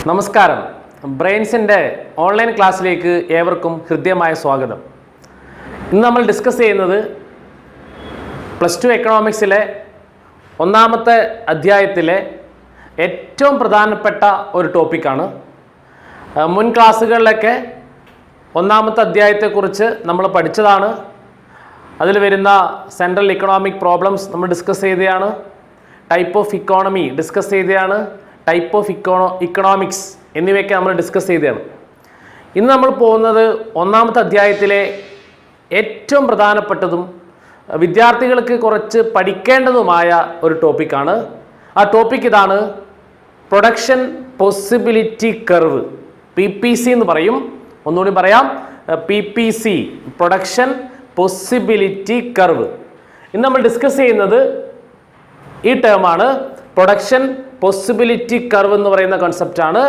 നമസ്കാരം. ബ്രെയിൻസിൻ്റെ ഓൺലൈൻ ക്ലാസ്സിലേക്ക് ഏവർക്കും ഹൃദ്യമായ സ്വാഗതം. ഇന്ന് നമ്മൾ ഡിസ്കസ് ചെയ്യുന്നത് +2 എക്കണോമിക്സിലെ ഒന്നാമത്തെ അധ്യായത്തിലെ ഏറ്റവും പ്രധാനപ്പെട്ട ഒരു ടോപ്പിക്കാണ്. മുൻ ക്ലാസ്സുകളിലൊക്കെ ഒന്നാമത്തെ അധ്യായത്തെക്കുറിച്ച് നമ്മൾ പഠിച്ചതാണ്. അതിൽ വരുന്ന സെൻട്രൽ ഇക്കണോമിക് പ്രോബ്ലംസ് നമ്മൾ ഡിസ്കസ് ചെയ്തതാണ്. ടൈപ്പ് ഓഫ് ഇക്കോണമി ഡിസ്കസ് ചെയ്തതാണ്. ടൈപ്പ് ഓഫ് ഇക്കണോമിക്സ് എന്നിവയൊക്കെ നമ്മൾ ഡിസ്കസ് ചെയ്തതാണ്. ഇന്ന് നമ്മൾ പോകുന്നത് ഒന്നാമത്തെ അധ്യായത്തിലെ ഏറ്റവും പ്രധാനപ്പെട്ടതും വിദ്യാർത്ഥികൾക്ക് കുറച്ച് പഠിക്കേണ്ടതുമായ ഒരു ടോപ്പിക്കാണ്. ആ ടോപ്പിക്ക് ഇതാണ്: പ്രൊഡക്ഷൻ പോസിബിലിറ്റി കർവ്, PPC എന്ന് പറയും. ഒന്നുകൂടി പറയാം, PPC, പ്രൊഡക്ഷൻ പോസിബിലിറ്റി കർവ്. ഇന്ന് നമ്മൾ ഡിസ്കസ് ചെയ്യുന്നത് ഈ ടേമാണ്. പ്രൊഡക്ഷൻ പോസിബിലിറ്റി കർവ് എന്ന് പറയുന്ന കൺസെപ്റ്റാണ്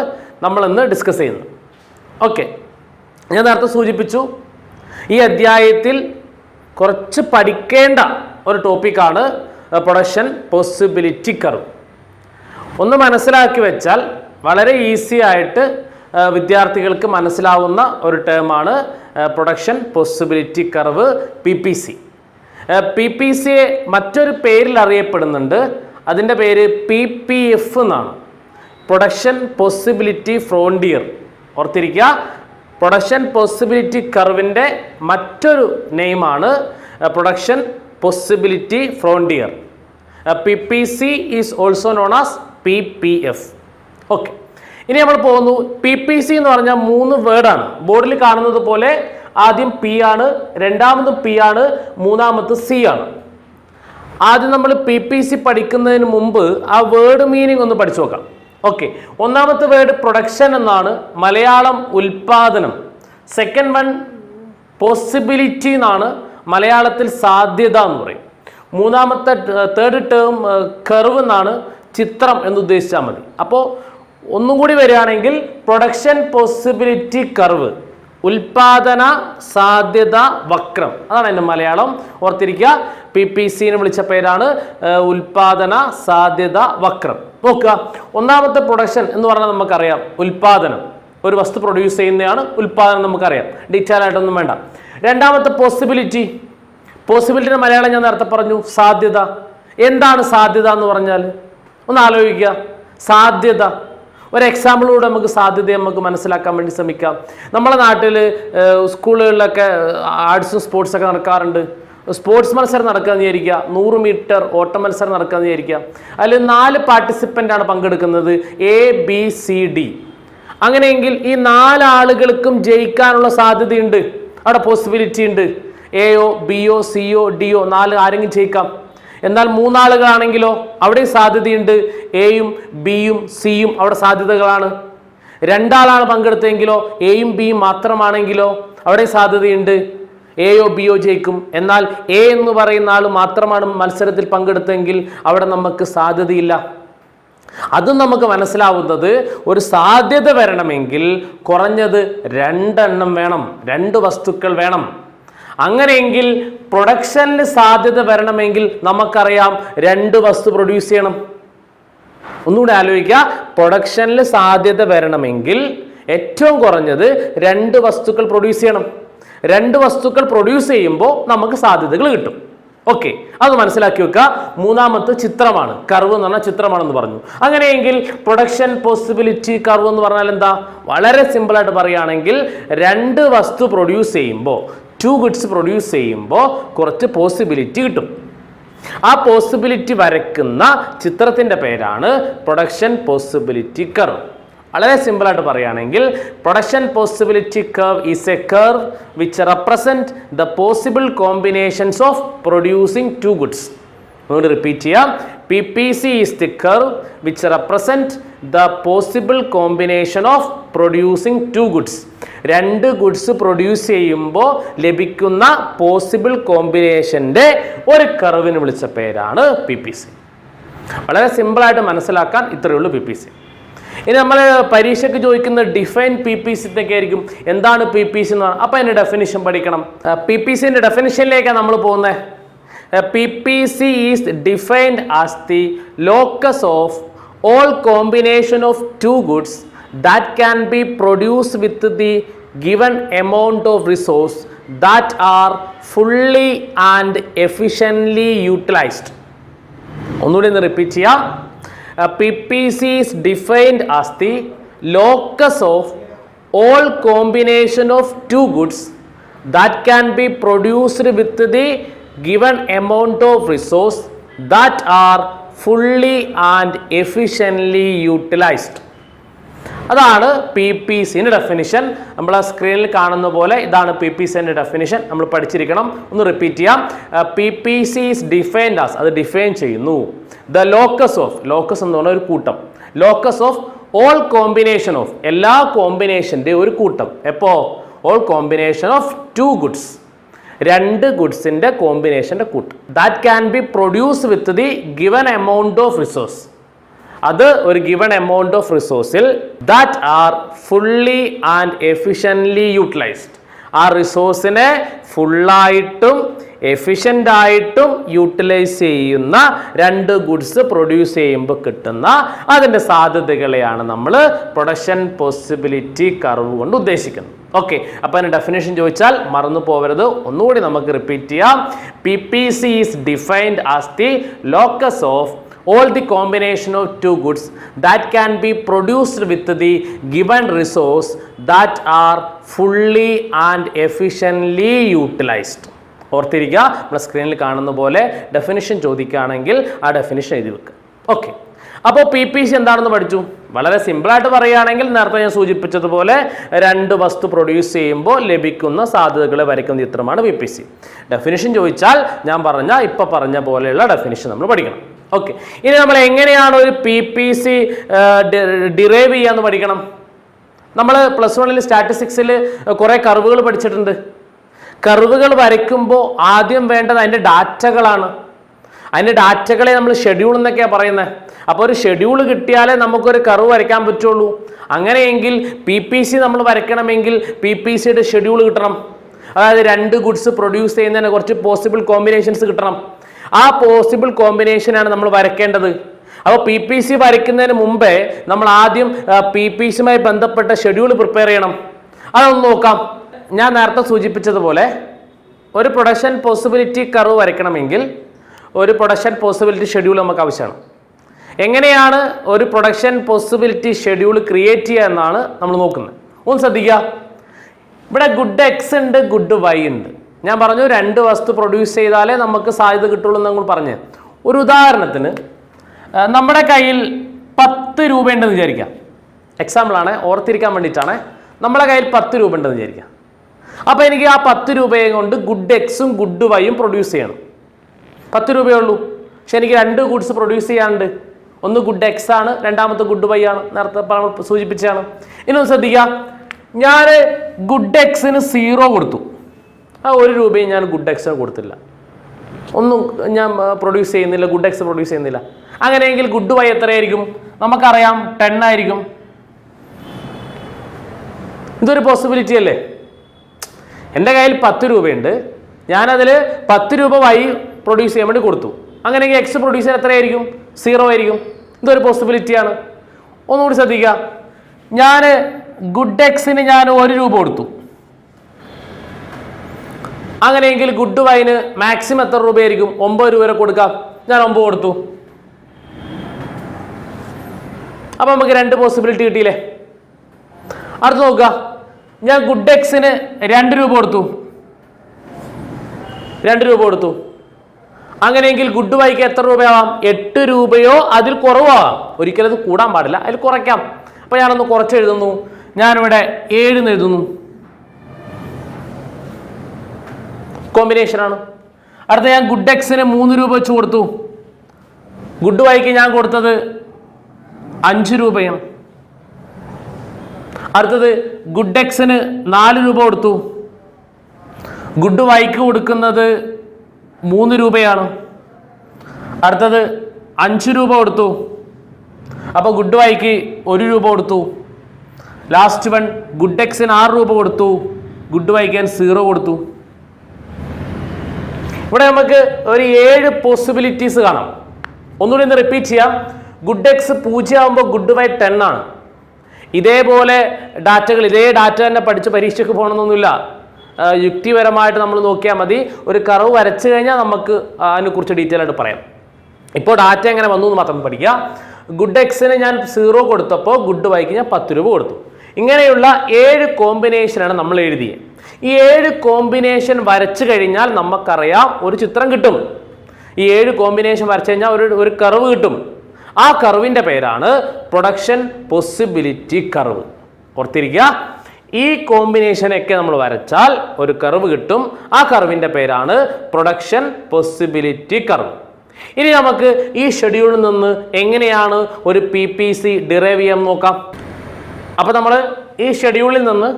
നമ്മളിന്ന് ഡിസ്കസ് ചെയ്യുന്നത്. ഓക്കെ, ഞാൻ നേരത്തെ സൂചിപ്പിച്ചു, ഈ അധ്യായത്തിൽ കുറച്ച് പഠിക്കേണ്ട ഒരു ടോപ്പിക്കാണ് പ്രൊഡക്ഷൻ പോസിബിലിറ്റി കർവ്. ഒന്ന് മനസ്സിലാക്കി വെച്ചാൽ വളരെ ഈസി ആയിട്ട് വിദ്യാർത്ഥികൾക്ക് മനസ്സിലാവുന്ന ഒരു ടേമാണ് production possibility curve, PPC. PPC മറ്റൊരു പേരിൽ അറിയപ്പെടുന്നുണ്ട്. അതിൻ്റെ പേര് PPF എന്നാണ്, പ്രൊഡക്ഷൻ പോസിബിലിറ്റി ഫ്രോണ്ടിയർ. ഓർത്തിരിക്കുക, പ്രൊഡക്ഷൻ പോസിബിലിറ്റി കർവിൻ്റെ മറ്റൊരു നെയിമാണ് production possibility frontier. PPC is also known as PPF. Okay, ഇനി നമ്മൾ പോകുന്നു. PPC എന്ന് പറഞ്ഞാൽ 3 വേർഡാണ്. ബോർഡിൽ കാണുന്നത് പോലെ ആദ്യം P ആണ്, രണ്ടാമത് P ആണ്, മൂന്നാമത് C ആണ്. ആദ്യം നമ്മൾ PPC പഠിക്കുന്നതിന് മുമ്പ് ആ വേർഡ് മീനിങ് ഒന്ന് പഠിച്ചു നോക്കാം. ഓക്കെ, ഒന്നാമത്തെ വേർഡ് പ്രൊഡക്ഷൻ എന്നാണ്, മലയാളം ഉൽപാദനം. സെക്കൻഡ് വൺ പോസിബിലിറ്റി എന്നാണ്, മലയാളത്തിൽ സാധ്യത എന്ന് പറയും. മൂന്നാമത്തെ തേർഡ് ടേം കർവ് എന്നാണ്, ചിത്രം എന്ന് ഉദ്ദേശിച്ചാൽ മതി. അപ്പോൾ ഒന്നും കൂടി വരികയാണെങ്കിൽ പ്രൊഡക്ഷൻ പോസിബിലിറ്റി കർവ്, ഉൽപാദന സാധ്യത വക്രം, അതാണ് എൻ്റെ മലയാളം. ഓർത്തിരിക്കുക, PPCനെ വിളിച്ച പേരാണ് ഉൽപാദന സാധ്യത വക്രം. നോക്കുക, ഒന്നാമത്തെ പ്രൊഡക്ഷൻ എന്ന് പറഞ്ഞാൽ നമുക്കറിയാം, ഉൽപാദനം. ഒരു വസ്തു പ്രൊഡ്യൂസ് ചെയ്യുന്നതാണ് ഉൽപാദനം, നമുക്കറിയാം, ഡീറ്റെയിൽ ആയിട്ടൊന്നും വേണ്ട. രണ്ടാമത്തെ പോസിബിലിറ്റി. പോസിബിലിറ്റിയുടെ മലയാളം ഞാൻ നേരത്തെ പറഞ്ഞു, സാധ്യത. എന്താണ് സാധ്യത എന്ന് പറഞ്ഞാൽ? ഒന്ന് ആലോചിക്കുക. സാധ്യത, ഒരു എക്സാമ്പിളിലൂടെ നമുക്ക് സാധ്യതയെ നമുക്ക് മനസ്സിലാക്കാൻ വേണ്ടി ശ്രമിക്കാം. നമ്മുടെ നാട്ടിൽ സ്കൂളുകളിലൊക്കെ ആർട്സും സ്പോർട്സൊക്കെ നടക്കാറുണ്ട്. സ്പോർട്സ് മത്സരം നടക്കുകയെന്ന് വിചാരിക്കുക, 100 മീറ്റർ ഓട്ട മത്സരം നടക്കുകയെന്ന് വിചാരിക്കുക. അതിൽ 4 പാർട്ടിസിപ്പൻ്റാണ് പങ്കെടുക്കുന്നത്, ABCD. അങ്ങനെയെങ്കിൽ ഈ 4 ആളുകൾക്കും ജയിക്കാനുള്ള സാധ്യതയുണ്ട്, അവിടെ പോസിബിലിറ്റി ഉണ്ട്. Aയോ Bയോ Cയോ Dയോ 4 ആരെങ്കിലും ജയിക്കാം. എന്നാൽ 3 ആളുകളാണെങ്കിലോ അവിടെ സാധ്യതയുണ്ട്, Aയും Bയും Cയും അവിടെ സാധ്യതകളാണ്. 2 ആളാണ് പങ്കെടുത്തെങ്കിലോ, Aയും Bയും മാത്രമാണെങ്കിലോ അവിടെ സാധ്യതയുണ്ട്, Aയോ Bയോ ജയിക്കും. എന്നാൽ A എന്ന് പറയുന്ന ആൾ മാത്രമാണ് മത്സരത്തിൽ പങ്കെടുത്തെങ്കിൽ അവിടെ നമുക്ക് സാധ്യതയില്ല. അതും നമുക്ക് മനസ്സിലാവുന്നത്, ഒരു സാധ്യത വരണമെങ്കിൽ കുറഞ്ഞത് 2 എണ്ണം വേണം, 2 വസ്തുക്കൾ വേണം. അങ്ങനെയെങ്കിൽ പ്രൊഡക്ഷനിൽ സാധ്യത വരണമെങ്കിൽ നമുക്കറിയാം 2 വസ്തു പ്രൊഡ്യൂസ് ചെയ്യണം. ഒന്നുകൂടി ആലോചിക്കുക, പ്രൊഡക്ഷനിൽ സാധ്യത വരണമെങ്കിൽ ഏറ്റവും കുറഞ്ഞത് 2 വസ്തുക്കൾ പ്രൊഡ്യൂസ് ചെയ്യണം. 2 വസ്തുക്കൾ പ്രൊഡ്യൂസ് ചെയ്യുമ്പോൾ നമുക്ക് സാധ്യതകൾ കിട്ടും. ഓക്കെ, അത് മനസ്സിലാക്കി വെക്കുക. മൂന്നാമത്തെ ചിത്രമാണ്, കർവ് എന്ന് പറഞ്ഞാൽ ചിത്രമാണെന്ന് പറഞ്ഞു. അങ്ങനെയെങ്കിൽ പ്രൊഡക്ഷൻ പോസിബിലിറ്റി കർവ് എന്ന് പറഞ്ഞാൽ എന്താ? വളരെ സിമ്പിളായിട്ട് പറയുകയാണെങ്കിൽ 2 വസ്തു പ്രൊഡ്യൂസ് ചെയ്യുമ്പോൾ, 2 ഗുഡ്സ് പ്രൊഡ്യൂസ് ചെയ്യുമ്പോൾ കുറച്ച് പോസിബിലിറ്റി കിട്ടും. ആ പോസിബിലിറ്റി വരയ്ക്കുന്ന ചിത്രത്തിൻ്റെ പേരാണ് പ്രൊഡക്ഷൻ പോസിബിലിറ്റി കർവ്. വളരെ സിമ്പിളായിട്ട് പറയുകയാണെങ്കിൽ production possibility curve is A curve which represent the possible combinations of producing 2 goods. അതുകൊണ്ട് റിപ്പീറ്റ് ചെയ്യാം, PPC is the curve which represent the possible combination of producing 2 goods. 2 goods produce ചെയ്യുമ്പോൾ ലഭിക്കുന്ന possible കോമ്പിനേഷൻ്റെ ഒരു കർവിന് വിളിച്ച പേരാണ് PPC. വളരെ സിമ്പിളായിട്ട് മനസ്സിലാക്കാൻ ഇത്രയേ ഉള്ളൂ PPC. ഇനി നമ്മൾ പരീക്ഷയ്ക്ക് ചോദിക്കുന്ന ഡിഫൈൻ PPC എന്നൊക്കെ ആയിരിക്കും. എന്താണ് PPC എന്ന് പറഞ്ഞാൽ? അപ്പോൾ അതിൻ്റെ ഡെഫിനിഷൻ പഠിക്കണം. PPCൻ്റെ ഡെഫിനിഷനിലേക്കാണ് നമ്മൾ പോകുന്നത്. PPC is defined as the locus of all combination of two goods that can be produced with the given amount of resource that are fully and efficiently utilized. ഒന്നുകൂടി ഒന്ന് റിപ്പീറ്റ് ചെയ്യാം. PPC is defined as the locus of all combination of two goods that can be produced with the given amount of resource that are fully and efficiently utilized. അതാണ് P P സിൻ്റെ definition. നമ്മൾ ആ സ്ക്രീനിൽ കാണുന്ന പോലെ ഇതാണ് P P സിൻ്റെ definition. നമ്മൾ പഠിച്ചിരിക്കണം. ഒന്ന് റിപ്പീറ്റ് ചെയ്യാം. P P C is defined as, അത് ഡിഫൈൻ ചെയ്യുന്നു, ദ ലോക്കസ് ഓഫ്, ലോക്കസ് എന്ന് പറഞ്ഞാൽ ഒരു കൂട്ടം, locus of all combination of, എല്ലാ കോമ്പിനേഷൻ്റെ ഒരു കൂട്ടം. എപ്പോ? All combination of two goods, രണ്ട് ഗുഡ്സിൻ്റെ കോമ്പിനേഷൻ്റെ കൂട്ടം. That can be produce with the given amount of resource, അത് ഒരു ഗിവൺ എമൗണ്ട് ഓഫ് റിസോഴ്സിൽ that are fully and efficiently utilised, ആ റിസോഴ്സിനെ ഫുള്ളായിട്ടും എഫിഷ്യൻ്റ് ആയിട്ടും യൂട്ടിലൈസ് ചെയ്യുന്ന രണ്ട് ഗുഡ്സ് പ്രൊഡ്യൂസ് ചെയ്യുമ്പോൾ കിട്ടുന്ന അതിൻ്റെ സാധ്യതകളെയാണ് നമ്മൾ പ്രൊഡക്ഷൻ പോസിബിലിറ്റി കർവ് കൊണ്ട് ഉദ്ദേശിക്കുന്നത്. ഓക്കെ, അപ്പോൾ അതിന് ഡെഫിനേഷൻ ചോദിച്ചാൽ മറന്നു പോകരുത്. ഒന്നുകൂടി നമുക്ക് റിപ്പീറ്റ് ചെയ്യാം. P P C is defined as the locus of all the combination of two goods that can be produced with the given resource that are fully and efficiently utilized. ഓർത്തിരിക്കുക, നമ്മുടെ സ്ക്രീനിൽ കാണുന്ന പോലെ ഡെഫിനിഷൻ ചോദിക്കുകയാണെങ്കിൽ ആ definition എഴുതി വെക്കുക. Okay, അപ്പോൾ പി പി സി എന്താണെന്ന് പഠിച്ചു. വളരെ സിമ്പിളായിട്ട് പറയുകയാണെങ്കിൽ നേരത്തെ ഞാൻ സൂചിപ്പിച്ചതുപോലെ രണ്ട് വസ്തു പ്രൊഡ്യൂസ് ചെയ്യുമ്പോൾ ലഭിക്കുന്ന സാധ്യതകളെ വരയ്ക്കുന്ന ചിത്രമാണ് പി പി സി. ഡെഫിനിഷൻ ചോദിച്ചാൽ ഞാൻ ഇപ്പം പറഞ്ഞ പോലെയുള്ള ഡെഫിനിഷൻ നമ്മൾ പഠിക്കണം. ഓക്കെ, ഇനി നമ്മൾ എങ്ങനെയാണ് ഒരു പി പി സി ഡിറൈവ് ചെയ്യാന്ന് പഠിക്കണം. നമ്മൾ പ്ലസ് വണ്ണിൽ സ്റ്റാറ്റിസ്റ്റിക്സിൽ കുറേ കർവുകൾ പഠിച്ചിട്ടുണ്ട്. കർവുകൾ വരയ്ക്കുമ്പോൾ ആദ്യം വേണ്ടത് അതിൻ്റെ ഡാറ്റകളാണ്. അതിൻ്റെ ഡാറ്റകളെ നമ്മൾ ഷെഡ്യൂൾ എന്നൊക്കെയാണ് പറയുന്നത്. അപ്പോൾ ഒരു ഷെഡ്യൂൾ കിട്ടിയാലേ നമുക്കൊരു കർവ് വരയ്ക്കാൻ പറ്റുള്ളൂ. അങ്ങനെയെങ്കിൽ പി പി സി നമ്മൾ വരയ്ക്കണമെങ്കിൽ പി പി സിയുടെ ഷെഡ്യൂൾ കിട്ടണം. അതായത് രണ്ട് ഗുഡ്സ് പ്രൊഡ്യൂസ് ചെയ്യുന്നതിന് കുറച്ച് പോസിബിൾ കോമ്പിനേഷൻസ് കിട്ടണം. ആ പോസിബിൾ കോമ്പിനേഷനാണ് നമ്മൾ വരയ്ക്കേണ്ടത്. അപ്പോൾ പി പി സി വരയ്ക്കുന്നതിന് മുമ്പേ നമ്മൾ ആദ്യം പി പി സിയുമായി ബന്ധപ്പെട്ട ഷെഡ്യൂൾ പ്രിപ്പയർ ചെയ്യണം. അതൊന്ന് നോക്കാം. ഞാൻ നേരത്തെ സൂചിപ്പിച്ചതുപോലെ ഒരു പ്രൊഡക്ഷൻ പോസിബിലിറ്റി കർവ് വരയ്ക്കണമെങ്കിൽ ഒരു പ്രൊഡക്ഷൻ പോസിബിലിറ്റി ഷെഡ്യൂൾ നമുക്ക് ആവശ്യമാണ്. എങ്ങനെയാണ് ഒരു പ്രൊഡക്ഷൻ പോസിബിലിറ്റി ഷെഡ്യൂൾ ക്രിയേറ്റ് ചെയ്യുക എന്നാണ് നമ്മൾ നോക്കുന്നത്. ഒന്ന് ശ്രദ്ധിക്കുക. ഇവിടെ ഗുഡ് എക്സ് ഉണ്ട്, ഗുഡ് വൈ ഉണ്ട്. ഞാൻ പറഞ്ഞു രണ്ട് വസ്തു പ്രൊഡ്യൂസ് ചെയ്താലേ നമുക്ക് സാധ്യത കിട്ടുള്ളൂ എന്ന് നമ്മൾ പറഞ്ഞു. ഒരു ഉദാഹരണത്തിന് നമ്മുടെ കയ്യിൽ 10 രൂപ ഉണ്ടെന്ന് വിചാരിക്കാം. എക്സാമ്പിളാണ്, ഓർത്തിരിക്കാൻ വേണ്ടിയിട്ടാണ്. നമ്മുടെ കയ്യിൽ 10 രൂപ ഉണ്ടെന്ന് വിചാരിക്കാം. അപ്പോൾ എനിക്ക് ആ 10 രൂപയെ കൊണ്ട് ഗുഡ് എക്സും ഗുഡ് വൈയും പ്രൊഡ്യൂസ് ചെയ്യണം. 10 രൂപയേ ഉള്ളൂ. പക്ഷെ എനിക്ക് രണ്ട് ഗുഡ്സ് പ്രൊഡ്യൂസ് ചെയ്യാനുണ്ട്. ഒന്ന് ഗുഡ് എക്സ് ആണ്, രണ്ടാമത്തെ ഗുഡ് വൈ ആണ്. നേരത്തെ സൂചിപ്പിച്ചാണ്. ഇനി ഒന്ന് ശ്രദ്ധിക്കുക. ഞാൻ ഗുഡ് എക്സിന് 0 കൊടുത്തു. ആ 1 രൂപയും ഞാൻ ഗുഡ് എക്സിന് കൊടുത്തില്ല. ഒന്നും ഞാൻ പ്രൊഡ്യൂസ് ചെയ്യുന്നില്ല, ഗുഡ് എക്സ് പ്രൊഡ്യൂസ് ചെയ്യുന്നില്ല. അങ്ങനെയെങ്കിൽ ഗുഡ് വൈ എത്രയായിരിക്കും? നമുക്കറിയാം 10 ആയിരിക്കും. ഇതൊരു പോസിബിലിറ്റി അല്ലേ? എൻ്റെ കയ്യിൽ 10 രൂപയുണ്ട്. ഞാനതിൽ 10 രൂപ വൈ പ്രൊഡ്യൂസ് ചെയ്യാൻ വേണ്ടി കൊടുത്തു. അങ്ങനെയെങ്കിൽ എക്സ് പ്രൊഡ്യൂസ് ചെയ്യാൻ എത്രയായിരിക്കും? 0 ആയിരിക്കും. ഇതൊരു പോസിബിലിറ്റിയാണ്. ഒന്നുകൂടി ശ്രദ്ധിക്കുക. ഞാൻ ഗുഡ് എക്സിന് ഞാൻ 1 രൂപ കൊടുത്തു. അങ്ങനെയെങ്കിൽ ഗുഡ് വൈന് മാക്സിമം എത്ര രൂപയായിരിക്കും? 9 രൂപ വരെ കൊടുക്കാം. ഞാൻ 9 കൊടുത്തു. അപ്പം നമുക്ക് രണ്ട് പോസിബിലിറ്റി കിട്ടിയില്ലേ? അടുത്ത് നോക്കുക. ഞാൻ ഗുഡ് എക്സിന് 2 രൂപ കൊടുത്തു. 2 രൂപ കൊടുത്തു. അങ്ങനെയെങ്കിൽ ഗുഡ് വൈക്ക് എത്ര രൂപയാവാം? 8 രൂപയോ അതിൽ കുറവാകാം. ഒരിക്കലും അത് കൂടാൻ പാടില്ല, അതിൽ കുറയ്ക്കാം. അപ്പോൾ ഞാനൊന്ന് കുറച്ച് എഴുതുന്നു. ഞാനിവിടെ 7 എന്ന് എഴുതുന്നു. കോമ്പിനേഷനാണ്. അടുത്ത ഞാൻ ഗുഡ് എക്സിന് 3 രൂപ വെച്ച് കൊടുത്തു. ഗുഡ് വൈക്ക് ഞാൻ കൊടുത്തത് 5 രൂപയാണ്. അടുത്തത് ഗുഡ് എക്സിന് 4 രൂപ കൊടുത്തു. ഗുഡ് വൈക്ക് കൊടുക്കുന്നത് 3 രൂപയാണ്. അടുത്തത് 5 രൂപ കൊടുത്തു. അപ്പോൾ ഗുഡ് വൈക്ക് 1 രൂപ കൊടുത്തു. ലാസ്റ്റ് വൺ ഗുഡ് എക്സിന് 6 രൂപ കൊടുത്തു. ഗുഡ് വൈക്ക് ഞാൻ 0 കൊടുത്തു. ഇവിടെ നമുക്ക് ഒരു 7 പോസിബിലിറ്റീസ് കാണാം. ഒന്നുകൂടി ഒന്ന് റിപ്പീറ്റ് ചെയ്യാം. ഗുഡ് എക്സ് 0 ആകുമ്പോൾ ഗുഡ് വൈ 10 ആണ്. ഇതേപോലെ ഇതേ ഡാറ്റ തന്നെ പഠിച്ച് പരീക്ഷയ്ക്ക് പോകണമെന്നൊന്നുമില്ല. യുക്തിപരമായിട്ട് നമ്മൾ നോക്കിയാൽ മതി. ഒരു കർവ് വരച്ചു കഴിഞ്ഞാൽ നമുക്ക് അതിനെക്കുറിച്ച് ഡീറ്റെയിൽ ആയിട്ട് പറയാം. ഇപ്പോൾ ഡാറ്റ എങ്ങനെ വന്നു എന്ന് മാത്രം പഠിക്കുക. ഗുഡ് എക്സിന് ഞാൻ 0 കൊടുത്തപ്പോൾ ഗുഡ് വൈക്ക് ഞാൻ 10 രൂപ കൊടുത്തു. ഇങ്ങനെയുള്ള 7 കോമ്പിനേഷനാണ് നമ്മൾ എഴുതിയത്. ഈ 7 കോമ്പിനേഷൻ വരച്ചു കഴിഞ്ഞാൽ നമുക്കറിയാം ഒരു ചിത്രം കിട്ടും. ഈ 7 കോമ്പിനേഷൻ വരച്ചു കഴിഞ്ഞാൽ ഒരു കർവ് കിട്ടും. ആ കർവിൻ്റെ പേരാണ് പ്രൊഡക്ഷൻ പോസിബിലിറ്റി കർവ്. ഓർത്തിരിക്കുക, ഈ കോമ്പിനേഷനൊക്കെ നമ്മൾ വരച്ചാൽ ഒരു കർവ് കിട്ടും. ആ കർവിൻ്റെ പേരാണ് പ്രൊഡക്ഷൻ പോസിബിലിറ്റി കർവ്. ഇനി നമുക്ക് ഈ ഷെഡ്യൂളിൽ നിന്ന് എങ്ങനെയാണ് ഒരു PPC ഡിറൈവ് ചെയ്യാൻ നോക്കാം. അപ്പോൾ നമ്മൾ ഈ ഷെഡ്യൂളിൽ നിന്ന്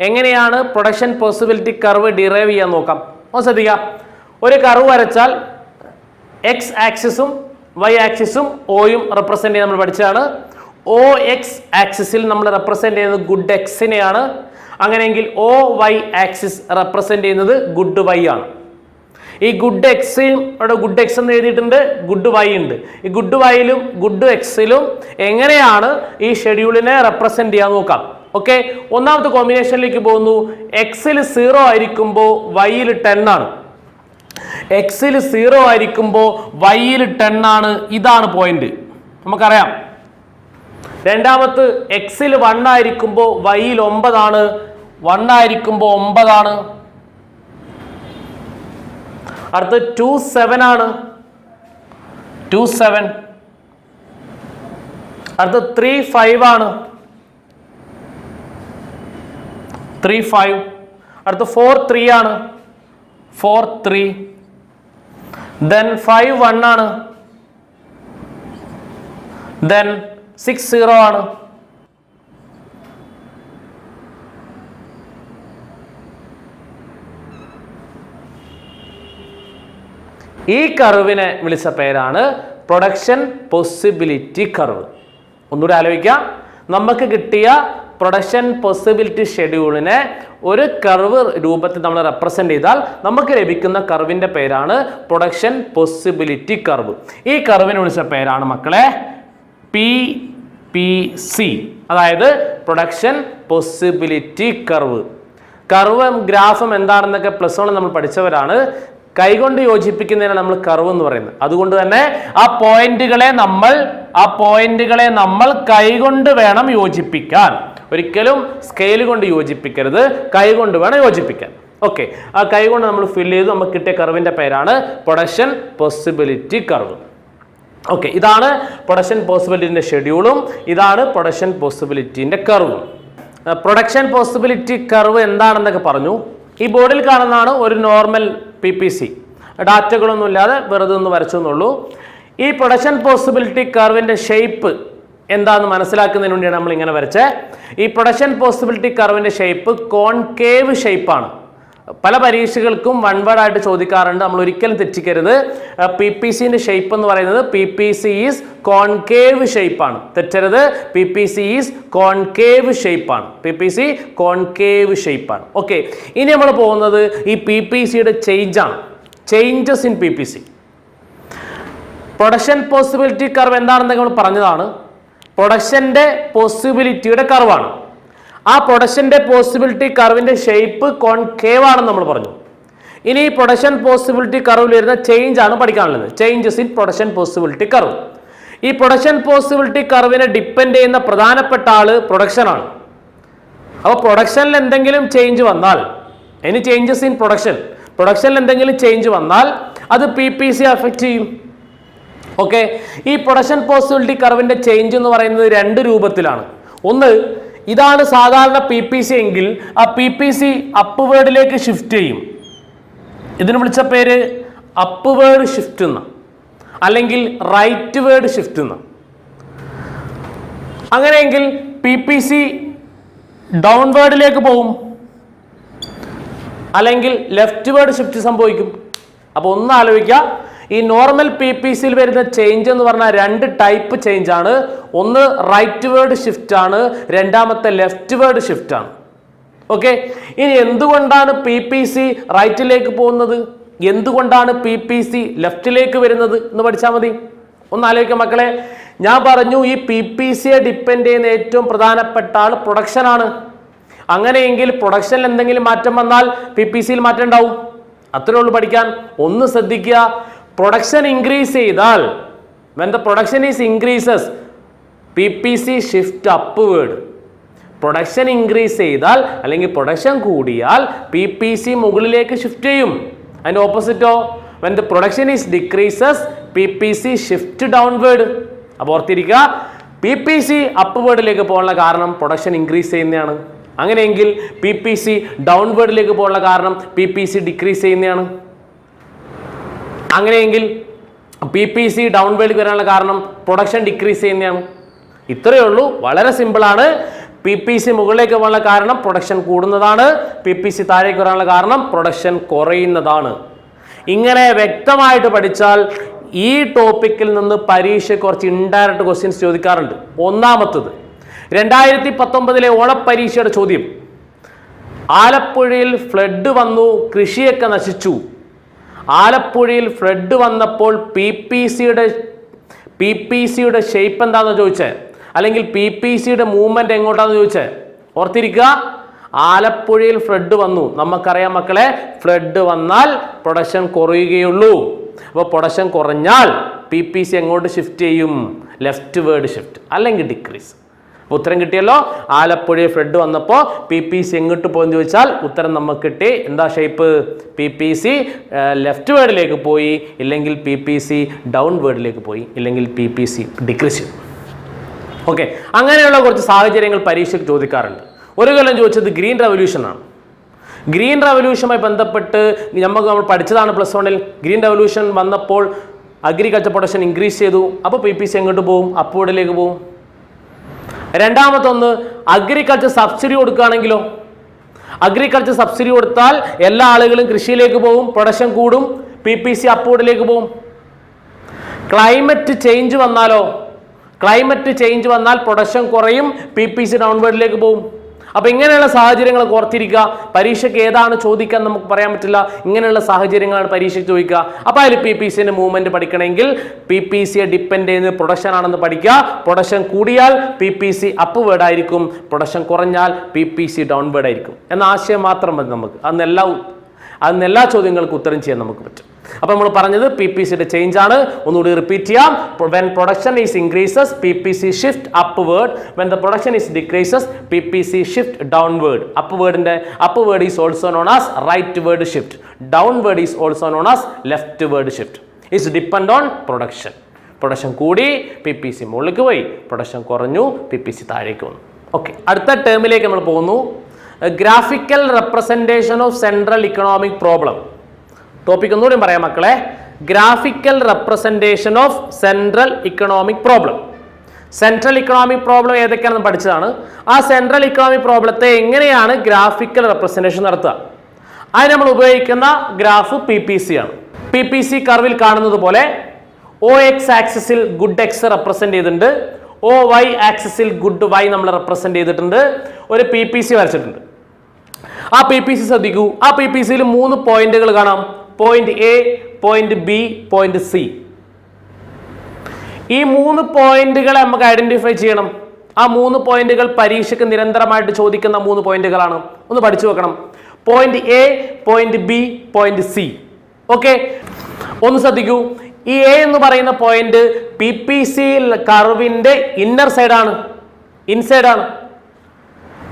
എങ്ങനെയാണ് പ്രൊഡക്ഷൻ പോസിബിലിറ്റി കർവ് ഡിറൈവ് ചെയ്യാൻ നോക്കാം. ഒന്ന് ശ്രദ്ധിക്കുക. ഒരു കർവ് വരച്ചാൽ എക്സ് ആക്സിസും വൈ ആക്സിസും ഓയും റെപ്രസെൻ്റ് ചെയ്യാൻ നമ്മൾ പഠിച്ചതാണ്. OX ആക്സിസിൽ നമ്മൾ റെപ്രസെൻ്റ് ചെയ്യുന്നത് ഗുഡ് എക്സിനെയാണ്. അങ്ങനെയെങ്കിൽ OY ആക്സിസ് റെപ്രസെൻ്റ് ചെയ്യുന്നത് ഗുഡ് വൈ ആണ്. ഈ ഗുഡ് എക്സും അവിടെ ഗുഡ് എക്സ് എന്ന് എഴുതിയിട്ടുണ്ട്, ഗുഡ് വൈ ഉണ്ട്. ഈ ഗുഡ് വൈയിലും ഗുഡ് എക്സിലും എങ്ങനെയാണ് ഈ ഷെഡ്യൂളിനെ റെപ്രസെൻ്റ് ചെയ്യാൻ നോക്കാം. ഓക്കെ, ഒന്നാമത്തെ കോമ്പിനേഷനിലേക്ക് പോകുന്നു. എക്സിൽ 0 ആയിരിക്കുമ്പോൾ വൈയിൽ 10 ആണ്. എക്സിൽ 0 ആയിരിക്കുമ്പോൾ വൈയിൽ 10 ആണ്. ഇതാണ് പോയിന്റ്, നമുക്കറിയാം. രണ്ടാമത് എക്സിൽ 1 ആയിരിക്കുമ്പോൾ വൈയിൽ 9 ആണ്. 1 ആയിരിക്കുമ്പോൾ 9 ആണ്. അടുത്ത് 27 ആണ്. 27. അടുത്ത് 35 ആണ്. 35. അടുത്ത് 43 ആണ്. 43. then 51 ആണ്. then 60 ആണ്. ഈ കർവിനെ വിളിച്ച പേരാണ് പ്രൊഡക്ഷൻ പോസിബിലിറ്റി കർവ്. ഒന്നുകൂടി ആലോചിക്കാം. നമുക്ക് കിട്ടിയ പ്രൊഡക്ഷൻ പോസിബിലിറ്റി ഷെഡ്യൂളിനെ ഒരു കർവ് രൂപത്തിൽ നമ്മൾ റെപ്രസെൻ്റ് ചെയ്താൽ നമുക്ക് ലഭിക്കുന്ന കർവിൻ്റെ പേരാണ് പ്രൊഡക്ഷൻ പോസിബിലിറ്റി കർവ്. ഈ കർവിനെ വിളിച്ച പേരാണ് മക്കളെ PPC, അതായത് പ്രൊഡക്ഷൻ പോസിബിലിറ്റി കർവ്. കർവും ഗ്രാഫും എന്താണെന്നൊക്കെ +1 നമ്മൾ പഠിച്ചവരാണ്. കൈകൊണ്ട് യോജിപ്പിക്കുന്നതിനാണ് നമ്മൾ കർവ് എന്ന് പറയുന്നത്. അതുകൊണ്ട് തന്നെ ആ പോയിന്റുകളെ നമ്മൾ കൈകൊണ്ട് വേണം യോജിപ്പിക്കാൻ. ഒരിക്കലും സ്കെയിൽ കൊണ്ട് യോജിപ്പിക്കരുത്, കൈകൊണ്ട് വേണം യോജിപ്പിക്കാൻ. ഓക്കെ, ആ കൈകൊണ്ട് നമ്മൾ ഫില്ല് ചെയ്ത് നമുക്ക് കിട്ടിയ കർവിൻ്റെ പേരാണ് പ്രൊഡക്ഷൻ പോസിബിലിറ്റി കർവ്. ഓക്കെ, ഇതാണ് പ്രൊഡക്ഷൻ പോസിബിലിറ്റിൻ്റെ ഷെഡ്യൂളും ഇതാണ് പ്രൊഡക്ഷൻ പോസിബിലിറ്റിൻ്റെ കർവും. പ്രൊഡക്ഷൻ പോസിബിലിറ്റി കർവ് എന്താണെന്നൊക്കെ പറഞ്ഞു. ഈ ബോർഡിൽ കാണുന്നതാണ് ഒരു നോർമൽ PPC. ഡാറ്റകളൊന്നും ഇല്ലാതെ വെറുതെ ഒന്ന് വരച്ചു എന്നുള്ളൂ. ഈ പ്രൊഡക്ഷൻ പോസിബിലിറ്റി കർവിൻ്റെ ഷേപ്പ് എന്താണെന്ന് മനസ്സിലാക്കുന്നതിന് വേണ്ടിയാണ് നമ്മൾ ഇങ്ങനെ വരച്ചത്. ഈ പ്രൊഡക്ഷൻ പോസിബിലിറ്റി കർവിൻ്റെ ഷേപ്പ് കോൺകേവ് ഷേപ്പാണ്. പല പരീക്ഷകൾക്കും വൺ വേർഡ് ആയിട്ട് ചോദിക്കാറുണ്ട്. നമ്മൾ ഒരിക്കലും തെറ്റിക്കരുത്. PPCൻ്റെ ഷേപ്പ് എന്ന് പറയുന്നത് PPC ഈസ് കോൺകേവ് ഷേപ്പാണ്. തെറ്റരുത്. PPC ഈസ് കോൺകേവ് ഷേപ്പാണ്. PPC കോൺകേവ് ഷേപ്പാണ്. ഓക്കെ, ഇനി നമ്മൾ പോകുന്നത് ഈ PPCയുടെ ചേഞ്ചാണ്. Changes in PPC. Production possibility curve എന്താണെന്ന് നമ്മൾ പറഞ്ഞതാണ്. പ്രൊഡക്ഷൻ്റെ പോസിബിലിറ്റിയുടെ കർവാണ്. ആ പ്രൊഡക്ഷൻ്റെ പോസിബിലിറ്റി കർവിൻ്റെ ഷേപ്പ് കോൺകേവ് ആണെന്ന് നമ്മൾ പറഞ്ഞു. ഇനി പ്രൊഡക്ഷൻ പോസിബിലിറ്റി കർവിൽ വരുന്ന ചേഞ്ച് ആണ് പഠിക്കാനുള്ളത്. Changes in production possibility curve. ഈ പ്രൊഡക്ഷൻ പോസിബിലിറ്റി കർവിനെ ഡിപ്പെൻഡ് ചെയ്യുന്ന പ്രധാനപ്പെട്ട ആള് പ്രൊഡക്ഷനാണ്. അപ്പോൾ പ്രൊഡക്ഷനിൽ എന്തെങ്കിലും ചേഞ്ച് വന്നാൽ, എനി ചേഞ്ചസ് ഇൻ പ്രൊഡക്ഷനിൽ എന്തെങ്കിലും ചേഞ്ച് വന്നാൽ അത് PPC അഫക്റ്റ് ചെയ്യും. ഓക്കെ, ഈ പ്രൊഡക്ഷൻ പോസിബിലിറ്റി കർവിൻ്റെ ചേഞ്ച് എന്ന് പറയുന്നത് 2 രൂപത്തിലാണ്. ഒന്ന്, ഇതാണ് സാധാരണ PPC എങ്കിൽ ആ PPC അപ്വേർഡിലേക്ക് ഷിഫ്റ്റ് ചെയ്യും. ഇതിന് വിളിച്ച പേര് അപ്വേർഡ് ഷിഫ്റ്റ് എന്ന, അല്ലെങ്കിൽ റൈറ്റ് വേർഡ് ഷിഫ്റ്റ് എന്ന. അങ്ങനെയെങ്കിൽ PPC ഡൗൺവേർഡിലേക്ക് പോകും, അല്ലെങ്കിൽ ലെഫ്റ്റ് വേർഡ് ഷിഫ്റ്റ് സംഭവിക്കും. അപ്പോൾ ഒന്ന് ആലോചിക്കുക, ഈ നോർമൽ PPCയിൽ വരുന്ന ചേഞ്ച് എന്ന് പറഞ്ഞാൽ 2 ടൈപ്പ് ചേഞ്ച് ആണ്. ഒന്ന് റൈറ്റ് വേർഡ് ഷിഫ്റ്റ് ആണ്, രണ്ടാമത്തെ ലെഫ്റ്റ് വേർഡ് ഷിഫ്റ്റ് ആണ്. ഓക്കെ, ഇനി എന്തുകൊണ്ടാണ് PPC റൈറ്റിലേക്ക് പോകുന്നത്, എന്തുകൊണ്ടാണ് PPC ലെഫ്റ്റിലേക്ക് വരുന്നത് എന്ന് പഠിച്ചാൽ മതി. ഒന്ന് ആലോചിക്കാം മക്കളെ. ഞാൻ പറഞ്ഞു ഈ PPC ഡിപ്പെൻഡ് ചെയ്യുന്ന ഏറ്റവും പ്രധാനപ്പെട്ട ആൾ പ്രൊഡക്ഷൻ ആണ്. അങ്ങനെയെങ്കിൽ പ്രൊഡക്ഷനിൽ എന്തെങ്കിലും മാറ്റം വന്നാൽ PPCയിൽ മാറ്റം ഉണ്ടാവും. അത്രേ ഉള്ളൂ പഠിക്കാൻ. ഒന്ന് ശ്രദ്ധിക്കുക, പ്രൊഡക്ഷൻ ഇൻക്രീസ് ചെയ്താൽ when the production is increases PPC shift upward. Production increase ചെയ്താൽ അല്ലെങ്കിൽ പ്രൊഡക്ഷൻ കൂടിയാൽ PPC മുകളിലേക്ക് ഷിഫ്റ്റ് ചെയ്യും. അതിൻ്റെ ഓപ്പോസിറ്റോ when the production is decreases PPC shift downward. അപ്പോൾ ഓർത്തിരിക്കുക, PPC അപ്വേർഡിലേക്ക് പോകാനുള്ള കാരണം പ്രൊഡക്ഷൻ ഇൻക്രീസ് ചെയ്യുന്നതാണ്. അങ്ങനെയെങ്കിൽ PPC ഡൗൺവേർഡിലേക്ക് പോകാനുള്ള കാരണം PPC ഡിക്രീസ് ചെയ്യുന്നതാണ്. അങ്ങനെയെങ്കിൽ PPC ഡൗൺവേർഡിലേക്ക് വരാനുള്ള കാരണം പ്രൊഡക്ഷൻ ഡിക്രീസ് ചെയ്യുന്നതാണ്. ഇത്രയേ ഉള്ളൂ, വളരെ സിമ്പിളാണ്. PPC മുകളിലേക്ക് പോകാനുള്ള കാരണം പ്രൊഡക്ഷൻ കൂടുന്നതാണ്, PPC താഴേക്ക് വരാനുള്ള കാരണം പ്രൊഡക്ഷൻ കുറയുന്നതാണ്. ഇങ്ങനെ വ്യക്തമായിട്ട് പഠിച്ചാൽ ഈ ടോപ്പിക്കിൽ നിന്ന് പരീക്ഷ കുറച്ച് ഇൻഡയറക്റ്റ് ക്വസ്റ്റ്യൻസ് ചോദിക്കാറുണ്ട്. ഒന്നാമത്തത് 2019 ഓണപ്പരീക്ഷയുടെ ചോദ്യം, ആലപ്പുഴയിൽ ഫ്ലഡ് വന്നു, കൃഷിയൊക്കെ നശിച്ചു. ആലപ്പുഴയിൽ ഫ്ലഡ് വന്നപ്പോൾ PPCയുടെ ഷേപ്പ് എന്താണെന്ന് ചോദിച്ചത്, അല്ലെങ്കിൽ PPCയുടെ മൂവ്മെന്റ് എങ്ങോട്ടാന്ന് ചോദിച്ചത്. ഓർത്തിരിക്കുക, ആലപ്പുഴയിൽ ഫ്ലഡ് വന്നു. നമുക്കറിയാം മക്കളെ, ഫ്ലഡ് വന്നാൽ പ്രൊഡക്ഷൻ കുറയുകയുള്ളൂ. അപ്പോൾ പ്രൊഡക്ഷൻ കുറഞ്ഞാൽ PPC എങ്ങോട്ട് ഷിഫ്റ്റ് ചെയ്യും? ലെഫ്റ്റ് വേർഡ് ഷിഫ്റ്റ് അല്ലെങ്കിൽ ഡിക്രീസ്. അപ്പോൾ ഉത്തരം കിട്ടിയല്ലോ. ആലപ്പുഴയിൽ ഫ്ലഡ് വന്നപ്പോൾ PPC എങ്ങോട്ട് പോകുമെന്ന് ചോദിച്ചാൽ ഉത്തരം നമുക്ക് കിട്ടി. എന്താ ഷേപ്പ്? PPC ലെഫ്റ്റ് വേർഡിലേക്ക് പോയി, ഇല്ലെങ്കിൽ PPC ഡൗൺ വേർഡിലേക്ക് പോയി, ഇല്ലെങ്കിൽ PPC ഡിക്രീസ് ചെയ്തു. ഓക്കെ, അങ്ങനെയുള്ള കുറച്ച് സാഹചര്യങ്ങൾ പരീക്ഷയ്ക്ക് ചോദിക്കാറുണ്ട്. ഒരു കൊല്ലം ചോദിച്ചത് ഗ്രീൻ റവല്യൂഷൻ ആണ്. ഗ്രീൻ റവല്യൂഷനുമായി ബന്ധപ്പെട്ട് നമ്മൾ പഠിച്ചതാണ് +1-ൽ. ഗ്രീൻ റവല്യൂഷൻ വന്നപ്പോൾ അഗ്രികൾച്ചർ പ്രൊഡക്ഷൻ ഇൻക്രീസ് ചെയ്തു. അപ്പോൾ PPC എങ്ങോട്ട് പോകും? അപ്വേർഡിലേക്ക് പോകും. രണ്ടാമത്തൊന്ന്, അഗ്രികൾച്ചർ സബ്സിഡി കൊടുക്കുകയാണെങ്കിലോ? അഗ്രികൾച്ചർ സബ്സിഡി കൊടുത്താൽ എല്ലാ ആളുകളും കൃഷിയിലേക്ക് പോകും, പ്രൊഡക്ഷൻ കൂടും, PPC അപ്വേർഡിലേക്ക് പോകും. ക്ലൈമറ്റ് ചേഞ്ച് വന്നാലോ? ക്ലൈമറ്റ് ചേഞ്ച് വന്നാൽ പ്രൊഡക്ഷൻ കുറയും, PPC ഡൗൺവേർഡിലേക്ക് പോകും. അപ്പോൾ ഇങ്ങനെയുള്ള സാഹചര്യങ്ങളൊക്കെ ഓർത്തിരിക്കുക. പരീക്ഷയ്ക്ക് ഏതാണ് ചോദിക്കാൻ നമുക്ക് പറയാൻ പറ്റില്ല. ഇങ്ങനെയുള്ള സാഹചര്യങ്ങളാണ് പരീക്ഷയ്ക്ക് ചോദിക്കുക. അപ്പോൾ അതിൽ PPCൻ്റെ മൂവ്മെന്റ് പഠിക്കണമെങ്കിൽ PPCയെ ഡിപ്പെൻഡ് ചെയ്യുന്നത് പ്രൊഡക്ഷൻ ആണെന്ന് പഠിക്കുക. പ്രൊഡക്ഷൻ കൂടിയാൽ PPC അപ്വേർഡ് ആയിരിക്കും, പ്രൊഡക്ഷൻ കുറഞ്ഞാൽ PPC ഡൗൺവേർഡ് ആയിരിക്കും എന്ന ആശയം മാത്രം മതി നമുക്ക്. അന്നെല്ലാ ചോദ്യങ്ങൾക്കും ഉത്തരം ചെയ്യാൻ നമുക്ക് പറ്റും. അപ്പോൾ നമ്മൾ പറഞ്ഞത് PPCയുടെ ചേഞ്ച് ആണ്. ഒന്നുകൂടി റിപ്പീറ്റ് ചെയ്യാം. when production is increases PPC shift upward, when the production is decreases PPC shift downward. upward is also known as rightward shift, downward is also known as leftward shift. It depend on production. Production കൂടി PPC മുകളിലേക്ക് പോയി, production കുറഞ്ഞു PPC താഴേക്ക് വന്നു. Okay, അടുത്ത ടേമിലേക്ക് നമ്മൾ പോകുന്നു. Graphical representation of central economic problem. Topic ഒന്നുകൂടി പറയാം മക്കളെ. Graphical representation of central economic problem. Central economic problem ഏതൊക്കെയാണെന്ന് പഠിച്ചതാണ്. ആ സെൻട്രൽ ഇക്കണോമിക് പ്രോബ്ലത്തെ എങ്ങനെയാണ് ഗ്രാഫിക്കൽ റെപ്രസെൻറ്റേഷൻ നടത്തുക? അതിന് നമ്മൾ ഉപയോഗിക്കുന്ന ഗ്രാഫ് PPC ആണ്. PPC കർവിൽ കാണുന്നത് പോലെ OX ആക്സിസിൽ ഗുഡ് X റെപ്രസെൻറ്റ് ചെയ്തിട്ടുണ്ട്, OY ആക്സിസിൽ ഗുഡ് Y നമ്മൾ റെപ്രസെൻറ്റ് ചെയ്തിട്ടുണ്ട്, ഒരു PPC വരച്ചിട്ടുണ്ട്. ആ PPC ശ്രദ്ധിക്കൂ. ആ PPCയിൽ 3 പോയിന്റുകൾ കാണാം. Point A, point B, point C. ഈ 3 പോയിന്റുകളെ നമുക്ക് ഐഡന്റിഫൈ ചെയ്യണം. ആ 3 പോയിന്റുകൾ പരീക്ഷയ്ക്ക് നിരന്തരമായിട്ട് ചോദിക്കുന്ന 3 പോയിന്റുകളാണ്. ഒന്ന് പഠിച്ചു വെക്കണം. Point A, point B, point C. Okay, ഒന്ന് ശ്രദ്ധിക്കൂ. ഈ A എന്ന് പറയുന്ന പോയിന്റ് PPC കർവിന്റെ ഇന്നർ സൈഡ് ആണ്, ഇൻസൈഡ് ആണ്.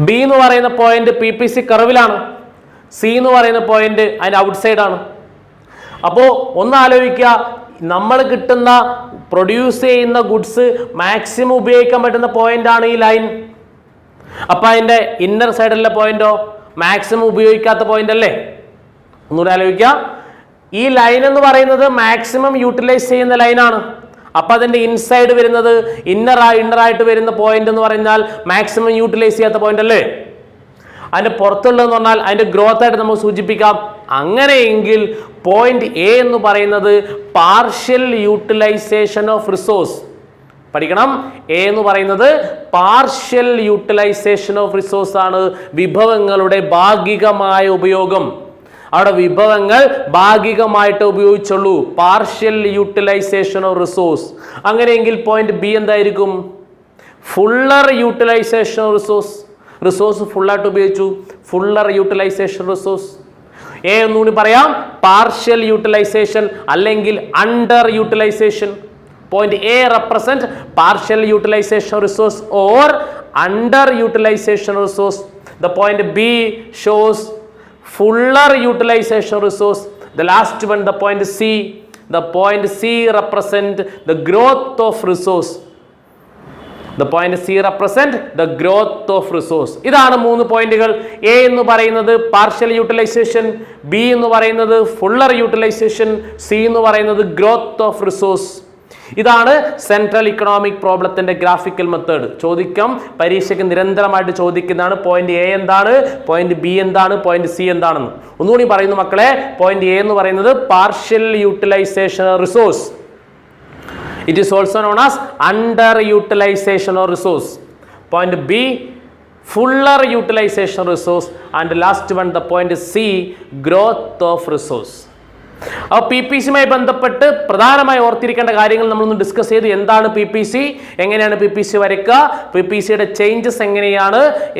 B എന്ന് പറയുന്ന പോയിന്റ് PPC കർവിലാണ്. C എന്ന് പറയുന്ന പോയിന്റ് അതിന്റെ ഔട്ട്സൈഡ് ആണ്. അപ്പോൾ ഒന്ന് ആലോചിക്കുക, നമ്മൾ കിട്ടുന്ന പ്രൊഡ്യൂസ് ചെയ്യുന്ന ഗുഡ്സ് മാക്സിമം ഉപയോഗിക്കാൻ പറ്റുന്ന പോയിന്റ് ആണ് ഈ ലൈൻ. അപ്പൊ അതിന്റെ ഇന്നർ സൈഡിലെ പോയിന്റോ മാക്സിമം ഉപയോഗിക്കാത്ത പോയിന്റ് അല്ലേ? ഒന്നുകൂടെ ആലോചിക്കുക. ഈ ലൈൻ എന്ന് പറയുന്നത് മാക്സിമം യൂട്ടിലൈസ് ചെയ്യുന്ന ലൈനാണ്. അപ്പൊ അതിന്റെ ഇൻസൈഡ് വരുന്നത് ഇന്നറായിട്ട് വരുന്ന പോയിന്റ് എന്ന് പറഞ്ഞാൽ മാക്സിമം യൂട്ടിലൈസ് ചെയ്യാത്ത പോയിന്റ് അല്ലേ? അതിന്റെ പുറത്തുള്ളതെന്ന് പറഞ്ഞാൽ അതിന്റെ ഗ്രോത്ത് ആയിട്ട് നമുക്ക് സൂചിപ്പിക്കാം. അങ്ങനെയെങ്കിൽ പോയിന്റ് A എന്ന് പറയുന്നത് പാർഷ്യൽ യൂട്ടിലൈസേഷൻ ഓഫ് റിസോഴ്സ്. പഠിക്കണം. A എന്ന് പറയുന്നത് പാർഷ്യൽ യൂട്ടിലൈസേഷൻ ഓഫ് റിസോഴ്സ് ആണ്, വിഭവങ്ങളുടെ ഭാഗികമായ ഉപയോഗം. അവിടെ വിഭവങ്ങൾ ഭാഗികമായിട്ട് ഉപയോഗിച്ചുള്ളൂ. Partial utilisation of resource. അങ്ങനെയെങ്കിൽ പോയിന്റ് ബി എന്തായിരിക്കും? Fuller utilisation of resource. Resource ഫുള്ളായിട്ട് ഉപയോഗിച്ചു, ഫുള്ളർ യൂട്ടിലൈസേഷൻ റിസോഴ്സ്. ഒന്നുകൂടി പറയാം, പാർഷ്യൽ യൂട്ടിലൈസേഷൻ അല്ലെങ്കിൽ under utilisation. Point A represent partial utilisation resource or under utilization resource. The point B shows fuller utilization resource. The last one, the point C. The point C represent the growth of resource. The point C represent the growth of resource. ഇതാണ് 3 പോയിന്റുകൾ. A എന്ന് പറയുന്നത് partial utilisation, B എന്ന് പറയുന്നത് Fuller utilisation, C എന്ന് പറയുന്നത് growth of resource. ഇതാണ് central economic പ്രോബ്ലത്തിന്റെ ഗ്രാഫിക്കൽ മെത്തേഡ്. ചോദിക്കാം, പരീക്ഷയ്ക്ക് നിരന്തരമായിട്ട് ചോദിക്കുന്നതാണ്. പോയിന്റ് എ എന്താണ്, പോയിന്റ് ബി എന്താണ്, പോയിന്റ് സി എന്താണെന്ന്. ഒന്നുകൂടി പറയുന്നു മക്കളെ. പോയിന്റ് എ എന്ന് പറയുന്നത് partial utilisation resource. It is also known as under utilization of resource. Point B fuller utilization resource, and last one, the point C, growth of resource. അപ്പോൾ P P സിയുമായി ബന്ധപ്പെട്ട് പ്രധാനമായി ഓർത്തിരിക്കേണ്ട കാര്യങ്ങൾ നമ്മളൊന്ന് ഡിസ്കസ് ചെയ്ത്. എന്താണ് പി പി സി, എങ്ങനെയാണ് P P C വരയ്ക്കുക, പി പി സിയുടെ ചേഞ്ചസ്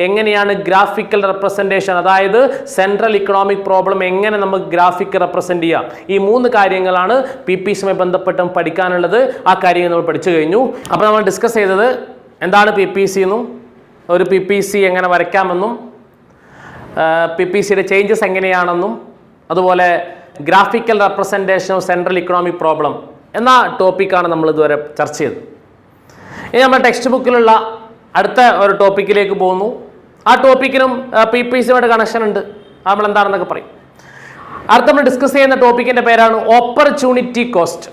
എങ്ങനെയാണ് ഗ്രാഫിക്കൽ റെപ്രസെൻറ്റേഷൻ, അതായത് സെൻട്രൽ ഇക്കണോമിക് പ്രോബ്ലം എങ്ങനെ നമുക്ക് ഗ്രാഫിക്കൽ റെപ്രസെൻറ്റ് ചെയ്യാം. ഈ 3 കാര്യങ്ങളാണ് പി പി സിയുമായി ബന്ധപ്പെട്ട് പഠിക്കാനുള്ളത്. ആ കാര്യങ്ങൾ നമ്മൾ പഠിച്ചു കഴിഞ്ഞു. അപ്പോൾ നമ്മൾ ഡിസ്കസ് ചെയ്തത് എന്താണ് പി പി സി എന്നും, ഒരു പി പി സി എങ്ങനെ വരയ്ക്കാമെന്നും, പി പി സിയുടെ ചേഞ്ചസ് എങ്ങനെയാണെന്നും, അതുപോലെ graphical representation of central economic problem എന്ന ടോപ്പിക്കാണ് നമ്മൾ ഇതുവരെ ചർച്ച ചെയ്തത്. ഇനി നമ്മൾ ടെക്സ്റ്റ് ബുക്കിലുള്ള അടുത്ത ഒരു ടോപ്പിക്കിലേക്ക് പോകുന്നു. ആ ടോപ്പിക്കിനും പി പി സിയുമായിട്ട് കണക്ഷൻ ഉണ്ട്. നമ്മൾ എന്താണെന്നൊക്കെ പറയും. അടുത്ത നമ്മൾ ഡിസ്കസ് ചെയ്യുന്ന ടോപ്പിക്കിൻ്റെ പേരാണ് ഓപ്പർച്യൂണിറ്റി കോസ്റ്റ്.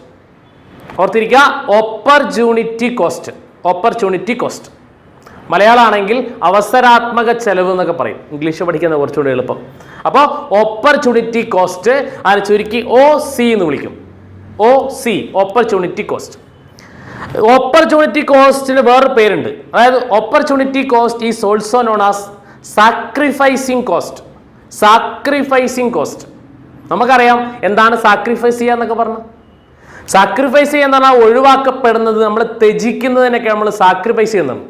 ഓർത്തിരിക്കുക, ഓപ്പർച്യൂണിറ്റി കോസ്റ്റ്. ഓപ്പർച്യൂണിറ്റി കോസ്റ്റ് മലയാളമാണെങ്കിൽ അവസരാത്മക ചെലവ് എന്നൊക്കെ പറയും. ഇംഗ്ലീഷ് പഠിക്കുന്ന കുറച്ചുകൂടി എളുപ്പം. അപ്പോൾ ഓപ്പർച്യൂണിറ്റി കോസ്റ്റ് അതിന് ചുരുക്കി OC എന്ന് വിളിക്കും. OC, opportunity cost. ഓപ്പർച്യൂണിറ്റി കോസ്റ്റിന് വേറൊരു പേരുണ്ട്. അതായത് opportunity cost is also known as sacrificing cost. Sacrificing cost നമുക്കറിയാം എന്താണ് സാക്രിഫൈസ് ചെയ്യുക എന്നൊക്കെ പറഞ്ഞു. സാക്രിഫൈസ് ചെയ്യുക എന്ന് പറഞ്ഞാൽ ഒഴിവാക്കപ്പെടുന്നത്, നമ്മൾ ത്യജിക്കുന്നതിനൊക്കെ നമ്മൾ സാക്രിഫൈസ് ചെയ്യുന്നത്.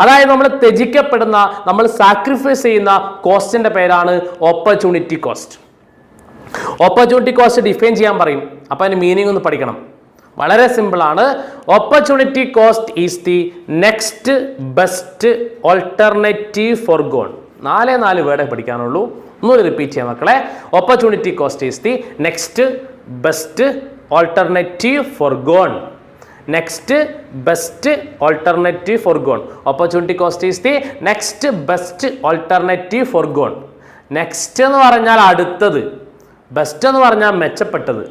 അതായത് നമ്മൾ ത്യജിക്കപ്പെടുന്ന, നമ്മൾ സാക്രിഫൈസ് ചെയ്യുന്ന കോസ്റ്റിന്റെ പേരാണ് opportunity cost. Opportunity cost define ചെയ്യാൻ പറയും. അപ്പോൾ അതിന് മീനിങ് ഒന്ന് പഠിക്കണം. വളരെ സിമ്പിളാണ്. Opportunity cost is the next best alternative forgone. 4 വേർഡേ പഠിക്കാനുള്ളൂ. ഒന്നുകൂടി റിപ്പീറ്റ് ചെയ്യാം മക്കളെ. Opportunity cost is the next best alternative forgone. Next best alternative for gone. Opportunity cost is the next best alternative for gone. Next എന്ന് പറഞ്ഞാൽ അടുത്തത്, best എന്ന് പറഞ്ഞാൽ മെച്ചപ്പെട്ടത്,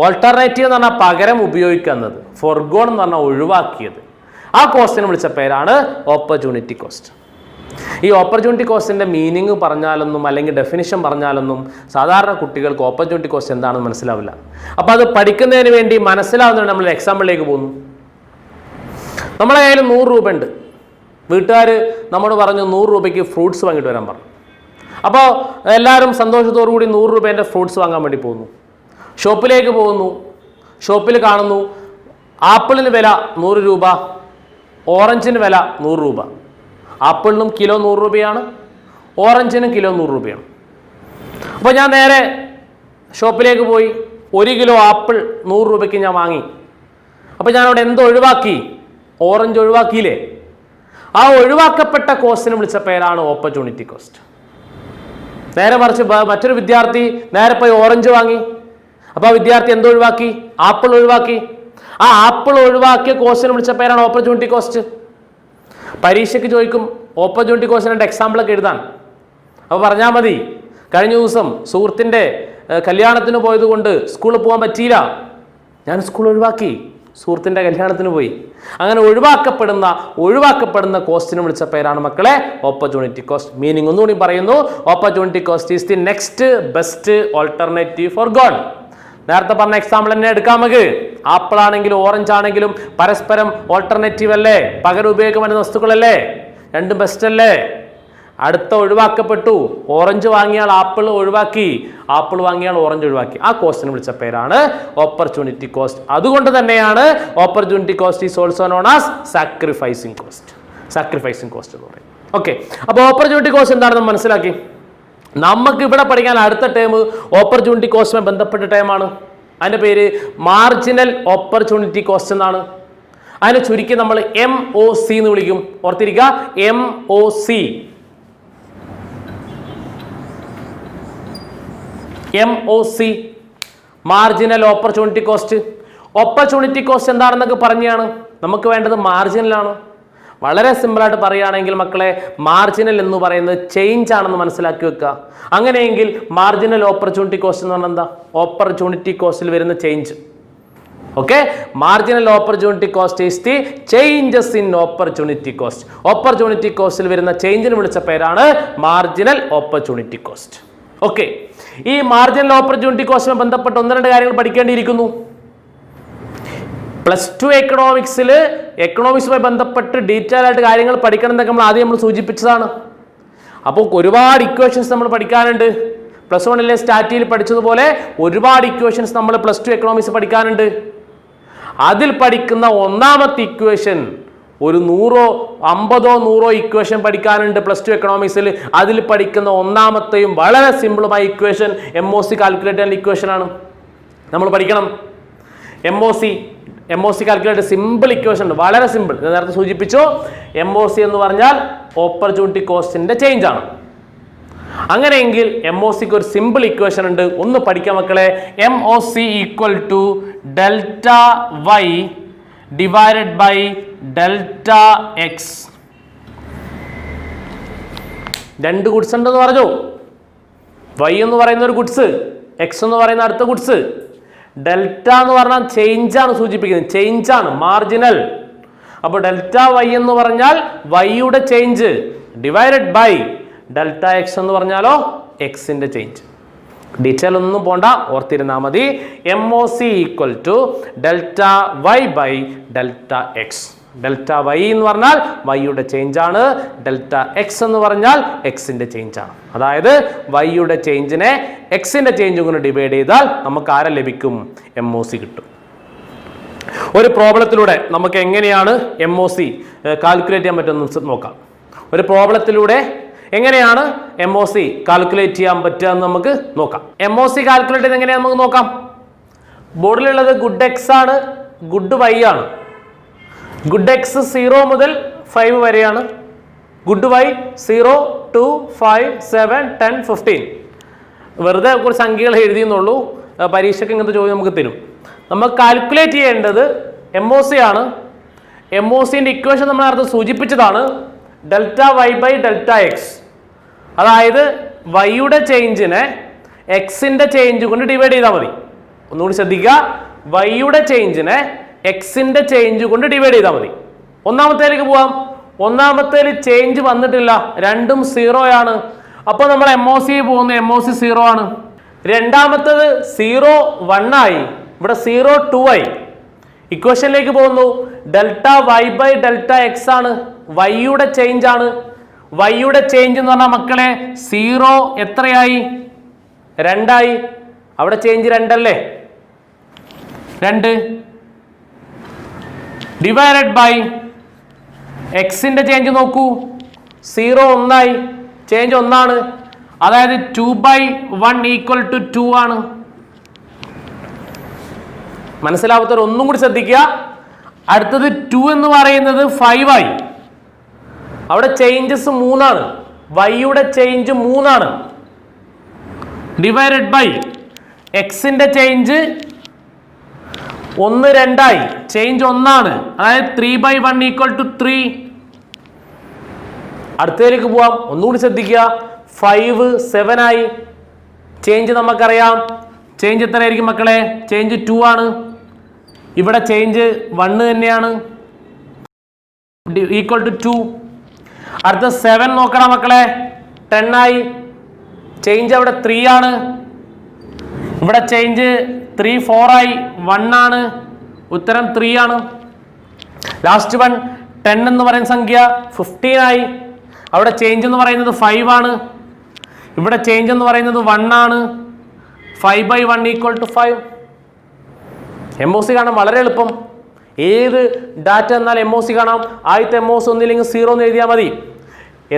ഓൾട്ടർനേറ്റീവ് എന്ന് പറഞ്ഞാൽ പകരം ഉപയോഗിക്കുന്നത്, ഫോർഗോൺ എന്ന് പറഞ്ഞാൽ ഒഴിവാക്കിയത്. ആ കോസ്റ്റിനെ വിളിച്ച പേരാണ് ഓപ്പർച്യൂണിറ്റി കോസ്റ്റ്. ഈ ഓപ്പർച്യൂണിറ്റി കോസ്റ്റിൻ്റെ മീനിങ് പറഞ്ഞാലൊന്നും അല്ലെങ്കിൽ ഡെഫിനിഷൻ പറഞ്ഞാലൊന്നും സാധാരണ കുട്ടികൾക്ക് ഓപ്പർച്യൂണിറ്റി കോസ്റ്റ് എന്താണെന്ന് മനസ്സിലാവില്ല. അപ്പോൾ അത് പഠിക്കുന്നതിന് വേണ്ടി മനസ്സിലാവുന്നതിന് നമ്മൾ എക്സാമ്പിളിലേക്ക് പോകുന്നു. നമ്മളെ കയ്യിൽ 100 രൂപ ഉണ്ട്. വീട്ടുകാർ നമ്മോട് പറഞ്ഞു 100 രൂപയ്ക്ക് ഫ്രൂട്ട്സ് വാങ്ങിയിട്ട് വരാൻ പറഞ്ഞു. അപ്പോൾ എല്ലാവരും സന്തോഷത്തോടു കൂടി 100 രൂപേൻ്റെ ഫ്രൂട്ട്സ് വാങ്ങാൻ വേണ്ടി പോകുന്നു. ഷോപ്പിലേക്ക് പോകുന്നു. ഷോപ്പിൽ കാണുന്നു ആപ്പിളിന് വില 100 രൂപ, ഓറഞ്ചിന് വില 100 രൂപ. ആപ്പിളിനും കിലോ 100 രൂപയാണ്, ഓറഞ്ചിനും കിലോ 100 രൂപയാണ്. അപ്പോൾ ഞാൻ നേരെ ഷോപ്പിലേക്ക് പോയി 1 കിലോ ആപ്പിൾ 100 രൂപയ്ക്ക് ഞാൻ വാങ്ങി. അപ്പോൾ ഞാനവിടെ എന്തോ ഒഴിവാക്കി? ഓറഞ്ച് ഒഴിവാക്കിയില്ലേ? ആ ഒഴിവാക്കപ്പെട്ട കോസ്റ്റിനെ വിളിച്ച പേരാണ് ഓപ്പർച്യൂണിറ്റി കോസ്റ്റ്. നേരെ മറിച്ച് മറ്റൊരു വിദ്യാർത്ഥി നേരെ പോയി ഓറഞ്ച് വാങ്ങി. അപ്പോൾ ആ വിദ്യാർത്ഥി എന്തോ ഒഴിവാക്കി? ആപ്പിൾ ഒഴിവാക്കി. ആ ആപ്പിൾ ഒഴിവാക്കിയ കോസ്റ്റിനെ വിളിച്ച പേരാണ് ഓപ്പർച്യൂണിറ്റി കോസ്റ്റ്. പരീക്ഷയ്ക്ക് ചോദിക്കും ഓപ്പർച്യൂണിറ്റി കോസ്റ്റിൻ്റെ എക്സാമ്പിളൊക്കെ എഴുതാൻ. അപ്പോൾ പറഞ്ഞാൽ മതി, കഴിഞ്ഞ ദിവസം സുഹൃത്തിൻ്റെ കല്യാണത്തിന് പോയത് കൊണ്ട് സ്കൂളിൽ പോകാൻ പറ്റിയില്ല, ഞാൻ സ്കൂൾ ഒഴിവാക്കി, സുഹൃത്തിൻ്റെ കല്യാണത്തിന് പോയി. അങ്ങനെ ഒഴിവാക്കപ്പെടുന്ന കോസ്റ്റിനെ വിളിച്ച പേരാണ് മക്കളെ ഓപ്പർച്യൂണിറ്റി കോസ്റ്റ്. മീനിങ് ഒന്നുകൂടി പറയുന്നു, opportunity cost is the next best alternative forgone. നേരത്തെ പറഞ്ഞ എക്സാമ്പിൾ തന്നെ എടുക്കാം നമുക്ക്. ആപ്പിൾ ആണെങ്കിലും ഓറഞ്ച് ആണെങ്കിലും പരസ്പരം ഓൾട്ടർനേറ്റീവ് അല്ലേ, പകരം ഉപയോഗിക്കാൻ പറ്റുന്ന വസ്തുക്കളല്ലേ, രണ്ടും ബെസ്റ്റ് അല്ലേ. അടുത്ത ഒഴിവാക്കപ്പെട്ടു. ഓറഞ്ച് വാങ്ങിയാൽ ആപ്പിൾ ഒഴിവാക്കി, ആപ്പിൾ വാങ്ങിയാൽ ഓറഞ്ച് ഒഴിവാക്കി. ആ കോസ്റ്റിനെ വിളിച്ച പേരാണ് ഓപ്പർച്യൂണിറ്റി കോസ്റ്റ്. അതുകൊണ്ട് തന്നെയാണ് opportunity cost is also known as sacrificing cost. Sacrificing cost എന്ന് പറയും. ഓക്കെ, അപ്പോൾ ഓപ്പർച്യൂണിറ്റി കോസ്റ്റ് എന്താണെന്ന് മനസ്സിലാക്കി. നമുക്ക് ഇവിടെ പഠിക്കാൻ അടുത്ത ടേം ഓപ്പർച്യൂണിറ്റി കോസ്റ്റുമായി ബന്ധപ്പെട്ട ടേമാണ്. അതിൻ്റെ പേര് മാർജിനൽ ഓപ്പർച്യൂണിറ്റി കോസ്റ്റ് എന്നാണ്. അതിനെ ചുരുക്കി നമ്മൾ MOC എന്ന് വിളിക്കും. ഓർത്തിരിക്കുക, MOC, marginal opportunity cost. Opportunity cost എന്താണെന്നൊക്കെ പറഞ്ഞാണ്. നമുക്ക് വേണ്ടത് മാർജിനലാണ്. വളരെ സിമ്പിളായിട്ട് പറയുകയാണെങ്കിൽ മക്കളെ, മാർജിനൽ എന്ന് പറയുന്നത് ചേഞ്ച് ആണെന്ന് മനസ്സിലാക്കി വെക്കുക. അങ്ങനെയെങ്കിൽ മാർജിനൽ ഓപ്പർച്യൂണിറ്റി കോസ്റ്റ് എന്ന് പറഞ്ഞാൽ എന്താ? ഓപ്പർച്യൂണിറ്റി കോസ്റ്റിൽ വരുന്ന change. Okay, marginal opportunity cost is the changes in opportunity cost. Opportunity കോസ്റ്റിൽ വരുന്ന ചേഞ്ചിന് വിളിച്ച പേരാണ് മാർജിനൽ ഓപ്പർച്യൂണിറ്റി കോസ്റ്റ്. ഓക്കെ, ഈ മാർജിനൽ ഓപ്പർച്യൂണിറ്റി കോസ്റ്റുമായി ബന്ധപ്പെട്ട് 1-2 കാര്യങ്ങൾ പഠിക്കേണ്ടിയിരിക്കുന്നു. +2 എക്കണോമിക്സുമായി ബന്ധപ്പെട്ട് ഡീറ്റെയിൽ ആയിട്ട് കാര്യങ്ങൾ പഠിക്കണം എന്നൊക്കെ നമ്മൾ സൂചിപ്പിച്ചതാണ്. അപ്പോൾ ഒരുപാട് ഇക്വേഷൻസ് നമ്മൾ പഠിക്കാനുണ്ട്. +1 സ്റ്റാറ്റിയിൽ പഠിച്ചതുപോലെ ഒരുപാട് ഇക്വേഷൻസ് നമ്മൾ +2 എക്കണോമിക്സ് പഠിക്കാനുണ്ട്. അതിൽ പഠിക്കുന്ന ഒന്നാമത്തെ ഇക്വേഷൻ ഒരു 100-100 ഇക്വേഷൻ പഠിക്കാനുണ്ട് +2 എക്കണോമിക്സിൽ. അതിൽ പഠിക്കുന്ന ഒന്നാമത്തെയും വളരെ സിമ്പിളുമായ ഇക്വേഷൻ MOC കാൽക്കുലേറ്റ് ചെയ്യുന്ന ഇക്വേഷൻ ആണ്. നമ്മൾ പഠിക്കണം. MOC കാൽക്കുലേറ്റ് സിമ്പിൾ ഇക്വേഷൻ ഉണ്ട്, വളരെ സിമ്പിൾ. ഞാൻ നേരത്തെ സൂചിപ്പിച്ചു, MOC എന്ന് പറഞ്ഞാൽ ഓപ്പർച്യൂണിറ്റി കോസ്റ്റിന്റെ ചേഞ്ച് ആണ്. അങ്ങനെയെങ്കിൽ MOCക്ക് ഒരു സിമ്പിൾ ഇക്വേഷൻ ഉണ്ട്, ഒന്ന് പഠിക്കാം മക്കളെ. MOC equal to delta y divided by delta x. 2 goods ഉണ്ടെന്ന് പറഞ്ഞു. Y എന്ന് പറയുന്ന ഒരു ഗുഡ്സ്, X എന്ന് പറയുന്ന അടുത്ത ഗുഡ്സ്. ഡെൽറ്റ എന്ന് പറഞ്ഞാൽ ചേഞ്ച് ആണ് സൂചിപ്പിക്കുന്നത്, ചേഞ്ച് ആണ്, മാർജിനൽ. അപ്പോൾ ഡെൽറ്റ വൈ എന്ന് പറഞ്ഞാൽ വൈയുടെ change divided by delta X എന്ന് പറഞ്ഞാലോ എക്സിന്റെ ചേഞ്ച്. ഡീറ്റെയിൽ ഒന്നും പോണ്ട, ഓർത്തിരുന്നാൽ മതി. MOC equal to delta Y by delta x. Delta y എന്ന് പറഞ്ഞാൽ വൈയുടെ ചേഞ്ച് ആണ്, ഡെൽറ്റ എക്സ് എന്ന് പറഞ്ഞാൽ എക്സിന്റെ ചേഞ്ച് ആണ്. അതായത് വൈയുടെ ചേഞ്ചിനെ എക്സിന്റെ ചേഞ്ചും കൊണ്ട് ഡിവൈഡ് ചെയ്താൽ നമുക്ക് ആരെ ലഭിക്കും? MOC കിട്ടും. ഒരു പ്രോബ്ലത്തിലൂടെ നമുക്ക് എങ്ങനെയാണ് MOC കാൽക്കുലേറ്റ് ചെയ്യാൻ പറ്റുമെന്ന് നോക്കാം. ഒരു പ്രോബ്ലത്തിലൂടെ എങ്ങനെയാണ് MOC കാൽക്കുലേറ്റ് ചെയ്യാൻ പറ്റുക എന്ന് നമുക്ക് നോക്കാം. MOC കാൽക്കുലേറ്റ് ചെയ്ത് എങ്ങനെയാണ് നമുക്ക് നോക്കാം. ബോർഡിലുള്ളത് ഗുഡ് എക്സ് ആണ്, ഗുഡ് വൈ ആണ്. ഗുഡ് എക്സ് 0 മുതൽ 5 വരെയാണ്. Good y 0, 2, 5, 7, 10, 15. വെറുതെ കുറച്ച് സംഖ്യകൾ എഴുതിയെന്നുള്ളൂ. പരീക്ഷയ്ക്ക് ഇങ്ങനത്തെ ചോദ്യം നമുക്ക് തരും. നമ്മൾ കാൽക്കുലേറ്റ് ചെയ്യേണ്ടത് MOC ആണ്. MOCന്റെ ഇക്വേഷൻ നമ്മൾ നേരത്തെ സൂചിപ്പിച്ചതാണ്, delta Y by delta X. അതായത് വൈയുടെ ചേഞ്ചിനെ എക്സിന്റെ ചേഞ്ച് കൊണ്ട് ഡിവൈഡ് ചെയ്താൽ മതി. ഒന്നുകൂടി ശ്രദ്ധിക്കുക, വൈയുടെ ചേഞ്ചിനെ എക്സിന്റെ ചേഞ്ച് കൊണ്ട് ഡിവൈഡ് ചെയ്താൽ മതി. ഒന്നാമത്തേലേക്ക് പോവാം. ഒന്നാമത്തേൽ ചേഞ്ച് വന്നിട്ടില്ല, രണ്ടും 0 ആണ്. അപ്പോൾ നമ്മൾ MOC പോകുന്നു, MOC 0 ആണ്. രണ്ടാമത്തേത് 0, 1 ആയി, ഇവിടെ 0, 2 ആയി. ഇക്വേഷനിലേക്ക് പോകുന്നു, delta Y by delta x ആണ്, വൈയുടെ ചേഞ്ച് ആണ്. വൈയുടെ ചേഞ്ച് എന്ന് പറഞ്ഞാൽ മക്കളെ 0 എത്രയായി? 2 ആയി. അവിടെ ചേഞ്ച് 2 അല്ലേ? 2 ഡിവൈഡഡ് ബൈ എക്സിന്റെ ചേഞ്ച് നോക്കൂ, 0 1 ആയി, ചേഞ്ച് 1 ആണ്. അതായത് 2/1 ഈക്വൽ ടു 2 ആണ്. മനസ്സിലാവാത്തവർ ഒന്നും കൂടി ശ്രദ്ധിക്കുക. അടുത്തത് 2 എന്ന് പറയുന്നത് 5 ആയി, അവിടെ ചേഞ്ചസ് 3 ആണ്. വൈയുടെ ചേഞ്ച് 3 ആണ്. ഡിവൈഡഡ് ബൈ എക്സിന്റെ ചേഞ്ച് 1, 2 ആയി, ചേഞ്ച് 1 ആണ്. അതായത് 3/1 ഈക്വൽ ടു 3. അടുത്തതിലേക്ക് പോവാം, ഒന്നുകൂടി ശ്രദ്ധിക്കുക. 5, 7 ആയി, ചേഞ്ച് നമുക്കറിയാം. ചേഞ്ച് എത്രയായിരിക്കും മക്കളെ? ചേഞ്ച് 2 ആണ്. ഇവിടെ ചേഞ്ച് 1 തന്നെയാണ്, ഈക്വൽ ടു 2. അടുത്ത 7 നോക്കണം മക്കളെ, 10 ആയി, ചേഞ്ച് അവിടെ 3 ആണ്. ഇവിടെ ചേഞ്ച് 3, 4 ആയി, 1 ആണ്. ഉത്തരം 3 ആണ്. ലാസ്റ്റ് 1 10 എന്ന് പറയുന്ന സംഖ്യ 15 ആയി. അവിടെ ചേഞ്ച് എന്ന് പറയുന്നത് 5 ആണ്. ഇവിടെ ചേഞ്ച് എന്ന് പറയുന്നത് 1 ആണ്. 5/1 = 5. MOC കാണാൻ വളരെ എളുപ്പം. ഏത് ഡാറ്റ എന്നാൽ MOC കാണാം. ആദ്യത്തെ MOC ഒന്നില്ലെങ്കിൽ 0 എന്ന് എഴുതിയാൽ മതി.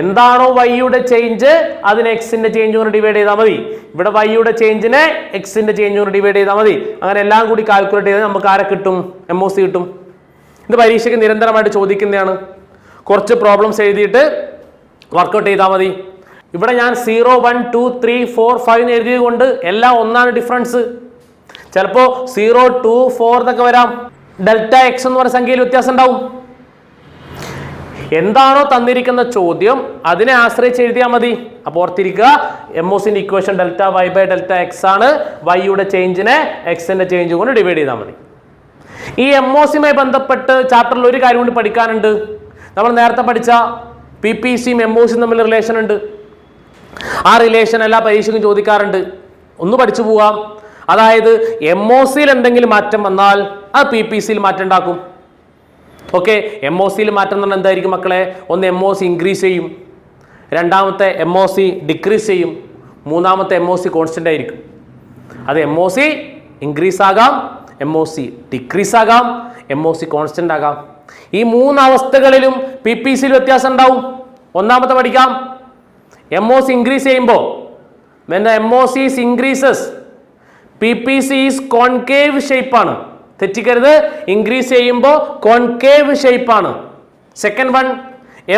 എന്താണോ വൈയുടെ ചേഞ്ച് അതിനെ എക്സിന്റെ ചേഞ്ച് കൊണ്ട് ഡിവൈഡ് ചെയ്താൽ മതി. ഇവിടെ വൈയുടെ ചേഞ്ചിനെ എക്സിന്റെ ചേഞ്ച് കൊണ്ട് ഡിവൈഡ് ചെയ്താൽ മതി. അങ്ങനെ എല്ലാം കൂടി കാൽക്കുലേറ്റ് ചെയ്താൽ നമുക്ക് ആരെ കിട്ടും? MOC കിട്ടും. ഇത് പരീക്ഷയ്ക്ക് നിരന്തരമായിട്ട് ചോദിക്കുന്നതാണ്. കുറച്ച് പ്രോബ്ലംസ് എഴുതിയിട്ട് വർക്കൗട്ട് ചെയ്താൽ മതി. ഇവിടെ ഞാൻ 0, 1, 2, 3, 4, 5 എന്ന് എഴുതിയത് കൊണ്ട് എല്ലാം ഒന്നാണ് ഡിഫറൻസ്. ചിലപ്പോൾ 0, 2, 4 എന്നൊക്കെ വരാം. ഡെൽറ്റ എക്സ് എന്ന് പറയുന്ന സംഖ്യയിൽ വ്യത്യാസം ഉണ്ടാവും. എന്താണോ തന്നിരിക്കുന്ന ചോദ്യം അതിനെ ആശ്രയിച്ച് എഴുതിയാൽ മതി. അപ്പോൾ ഓർത്തിരിക്കുക, MOCന്റെ ഇക്വേഷൻ Δy/Δx ആണ്. വൈയുടെ ചേഞ്ചിനെ എക്സിന്റെ ചേഞ്ച് കൊണ്ട് ഡിവൈഡ് ചെയ്താൽ മതി. ഈ MOCയുമായി ബന്ധപ്പെട്ട് ചാപ്റ്ററിൽ ഒരു കാര്യം കൂടി പഠിക്കാനുണ്ട്. നമ്മൾ നേരത്തെ പഠിച്ച PPCയും MOCയും തമ്മിൽ റിലേഷൻ ഉണ്ട്. ആ റിലേഷൻ എല്ലാ പരീക്ഷയ്ക്കും ചോദിക്കാറുണ്ട്. ഒന്ന് പഠിച്ചു പോവാം. അതായത് MOCയിൽ എന്തെങ്കിലും മാറ്റം വന്നാൽ അത് PPCയിൽ മാറ്റം ഉണ്ടാക്കും. ഓക്കെ, MOCയിൽ മാറ്റം എന്ന് പറഞ്ഞാൽ എന്തായിരിക്കും മക്കളെ? ഒന്ന് MOC ഇൻക്രീസ് ചെയ്യും, രണ്ടാമത്തെ MOC ഡിക്രീസ് ചെയ്യും, മൂന്നാമത്തെ MOC കോൺസ്റ്റന്റ് ആയിരിക്കും. അത് MOC ഇൻക്രീസ് ആകാം, MOC ഡിക്രീസ് ആകാം, MOC കോൺസ്റ്റന്റ് ആകാം. ഈ 3 അവസ്ഥകളിലും PPCയിൽ വ്യത്യാസം ഉണ്ടാവും. ഒന്നാമത്തെ പഠിക്കാം. MOC ഇൻക്രീസ് ചെയ്യുമ്പോൾ when the MOC increases PPC is concave shape ആണ്. തെറ്റിക്കരുത്, ഇൻക്രീസ് ചെയ്യുമ്പോൾ കോൺകേവ് ഷേപ്പ് ആണ്. സെക്കൻഡ് വൺ,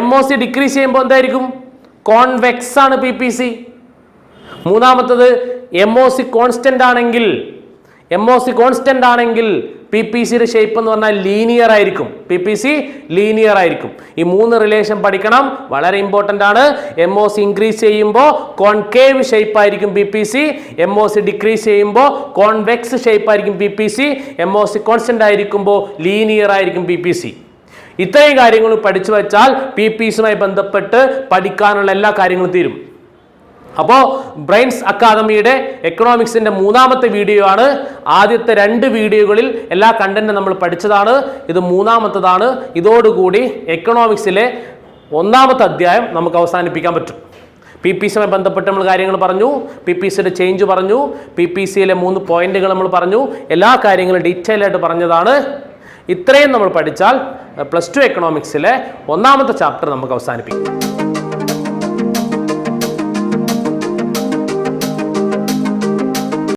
MOC ഡിക്രീസ് ചെയ്യുമ്പോൾ എന്തായിരിക്കും? കോൺവെക്സ് ആണ് PPC. മൂന്നാമത്തത് MOC കോൺസ്റ്റന്റ് ആണെങ്കിൽ PPCയുടെ ഷേപ്പ് എന്ന് പറഞ്ഞാൽ ലീനിയർ ആയിരിക്കും. PPC ലീനിയർ ആയിരിക്കും. ഈ 3 റിലേഷൻ പഠിക്കണം, വളരെ ഇമ്പോർട്ടൻ്റ് ആണ്. MOC ഇൻക്രീസ് ചെയ്യുമ്പോൾ കോൺകേവ് ഷേപ്പ് ആയിരിക്കും PPC, MOC ഡിക്രീസ് ചെയ്യുമ്പോൾ കോൺവെക്സ് ഷേപ്പ് ആയിരിക്കും PPC, MOC കോൺസ്റ്റന്റ് ആയിരിക്കുമ്പോൾ ലീനിയർ ആയിരിക്കും PPC. ഇത്രയും കാര്യങ്ങൾ പഠിച്ചു വെച്ചാൽ PPCയുമായി ബന്ധപ്പെട്ട് പഠിക്കാനുള്ള എല്ലാ കാര്യങ്ങളും തീരും. അപ്പോൾ ബ്രെയിൻസ് അക്കാദമിയുടെ എക്കണോമിക്സിന്റെ 3ാമത്തെ വീഡിയോ ആണ്. ആദ്യത്തെ 2 വീഡിയോകളിൽ എല്ലാ കണ്ടന്റും നമ്മൾ പഠിച്ചതാണ്. ഇത് 3ാമത്തതാണ്. ഇതോടുകൂടി എക്കണോമിക്സിലെ 1ാമത്തെ അധ്യായം നമുക്ക് അവസാനിപ്പിക്കാൻ പറ്റും. PPCയുമായി ബന്ധപ്പെട്ട് നമ്മൾ കാര്യങ്ങൾ പറഞ്ഞു, PPCയുടെ ചേഞ്ച് പറഞ്ഞു, PPCയിലെ 3 പോയിന്റുകൾ നമ്മൾ പറഞ്ഞു. എല്ലാ കാര്യങ്ങളും ഡീറ്റെയിൽ ആയിട്ട് പറഞ്ഞതാണ്. ഇത്രയും നമ്മൾ പഠിച്ചാൽ +2 എക്കണോമിക്സിലെ 1ാമത്തെ ചാപ്റ്റർ നമുക്ക് അവസാനിപ്പിക്കും.